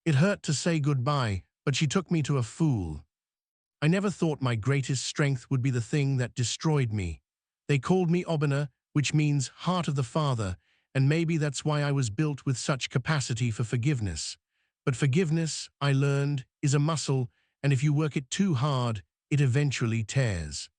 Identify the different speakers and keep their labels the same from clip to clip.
Speaker 1: It hurt to say goodbye, but she took me to a fool. I never thought my greatest strength would be the thing that destroyed me. They called me Obina, which means heart of the father, and maybe that's why I was built with such capacity for forgiveness. But forgiveness, I learned, is a muscle, and if you work it too hard, it eventually tears.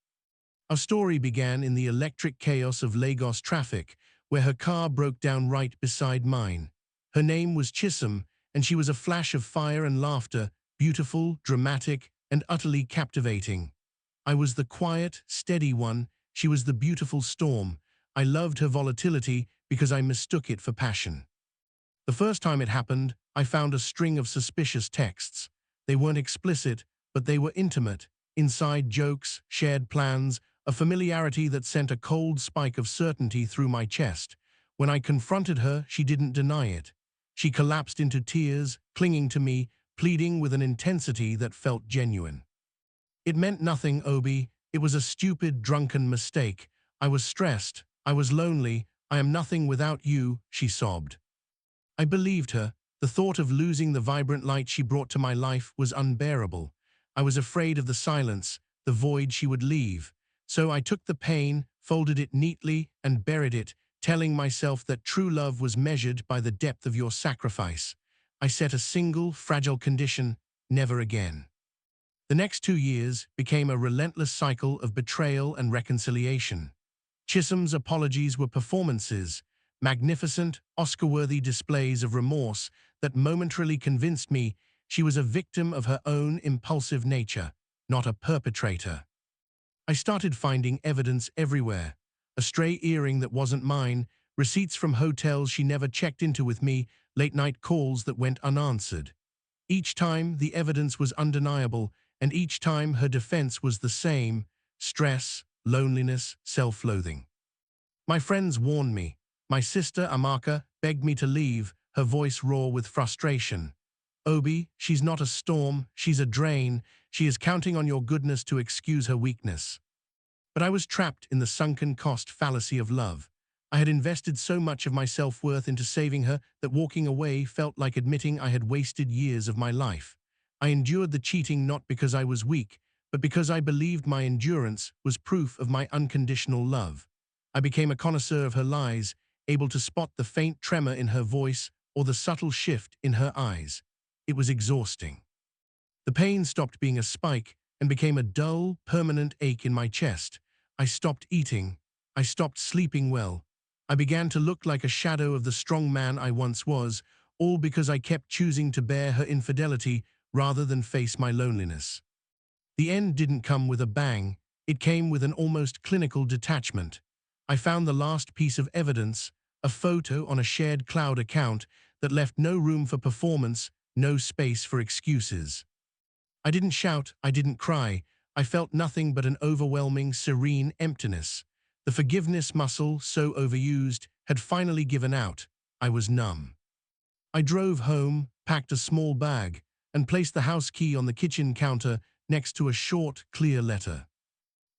Speaker 1: Our story began in the electric chaos of Lagos traffic, where her car broke down right beside mine. Her name was Chisom, and she was a flash of fire and laughter, beautiful, dramatic, and utterly captivating. I was the quiet, steady one, she was the beautiful storm. I loved her volatility because I mistook it for passion. The first time it happened, I found a string of suspicious texts. They weren't explicit, but they were intimate. Inside jokes, shared plans, a familiarity that sent a cold spike of certainty through my chest. When I confronted her, she didn't deny it. She collapsed into tears, clinging to me, pleading with an intensity that felt genuine. It meant nothing, Obi. It was a stupid, drunken mistake. I was stressed. I was lonely. I am nothing without you, she sobbed. I believed her. The thought of losing the vibrant light she brought to my life was unbearable. I was afraid of the silence, the void she would leave. So I took the pain, folded it neatly, and buried it, telling myself that true love was measured by the depth of your sacrifice. I set a single, fragile condition: never again. The next 2 years became a relentless cycle of betrayal and reconciliation. Chisholm's apologies were performances, magnificent, Oscar-worthy displays of remorse that momentarily convinced me she was a victim of her own impulsive nature, not a perpetrator. I started finding evidence everywhere: a stray earring that wasn't mine, receipts from hotels she never checked into with me, late-night calls that went unanswered. Each time the evidence was undeniable, and each time her defense was the same: stress, loneliness, self-loathing. My friends warned me. My sister, Amaka, begged me to leave, her voice raw with frustration. Obi, she's not a storm, she's a drain. She is counting on your goodness to excuse her weakness. But I was trapped in the sunken cost fallacy of love. I had invested so much of my self-worth into saving her that walking away felt like admitting I had wasted years of my life. I endured the cheating not because I was weak, but because I believed my endurance was proof of my unconditional love. I became a connoisseur of her lies, able to spot the faint tremor in her voice or the subtle shift in her eyes. It was exhausting. The pain stopped being a spike and became a dull, permanent ache in my chest. I stopped eating. I stopped sleeping well. I began to look like a shadow of the strong man I once was, all because I kept choosing to bear her infidelity rather than face my loneliness. The end didn't come with a bang. It came with an almost clinical detachment. I found the last piece of evidence, a photo on a shared cloud account that left no room for performance, no space for excuses. I didn't shout, I didn't cry. I felt nothing but an overwhelming, serene emptiness. The forgiveness muscle, so overused, had finally given out. I was numb. I drove home, packed a small bag, and placed the house key on the kitchen counter next to a short, clear letter.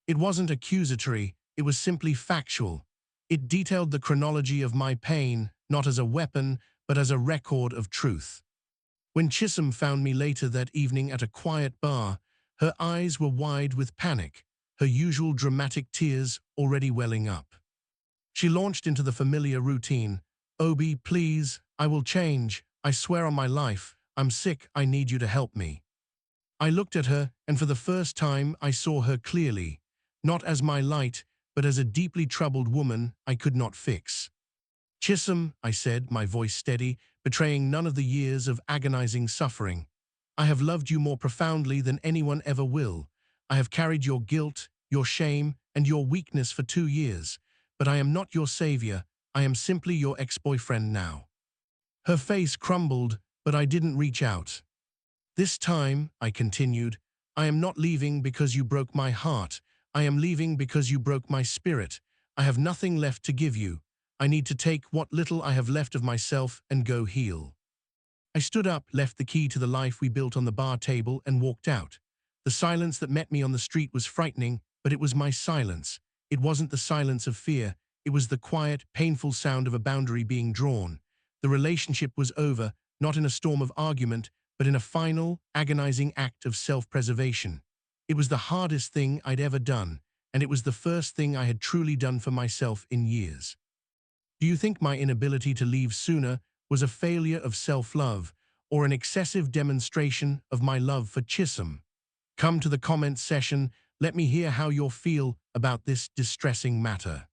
Speaker 1: It wasn't accusatory, it was simply factual. It detailed the chronology of my pain, not as a weapon, but as a record of truth. When Chisom found me later that evening at a quiet bar, her eyes were wide with panic, her usual dramatic tears already welling up. She launched into the familiar routine. Obi, please, I will change. I swear on my life. I'm sick, I need you to help me. I looked at her, and for the first time I saw her clearly, not as my light, but as a deeply troubled woman I could not fix. Chisom, I said, my voice steady, betraying none of the years of agonizing suffering. I have loved you more profoundly than anyone ever will. I have carried your guilt, your shame, and your weakness for 2 years, but I am not your savior. I am simply your ex-boyfriend now. Her face crumbled, but I didn't reach out. This time, I continued, I am not leaving because you broke my heart. I am leaving because you broke my spirit. I have nothing left to give you. I need to take what little I have left of myself and go heal. I stood up, left the key to the life we built on the bar table, and walked out. The silence that met me on the street was frightening, but it was my silence. It wasn't the silence of fear. It was the quiet, painful sound of a boundary being drawn. The relationship was over, not in a storm of argument, but in a final, agonizing act of self-preservation. It was the hardest thing I'd ever done, and it was the first thing I had truly done for myself in years. Do you think my inability to leave sooner was a failure of self-love or an excessive demonstration of my love for Chisholm? Come to the comments section, let me hear how you feel about this distressing matter.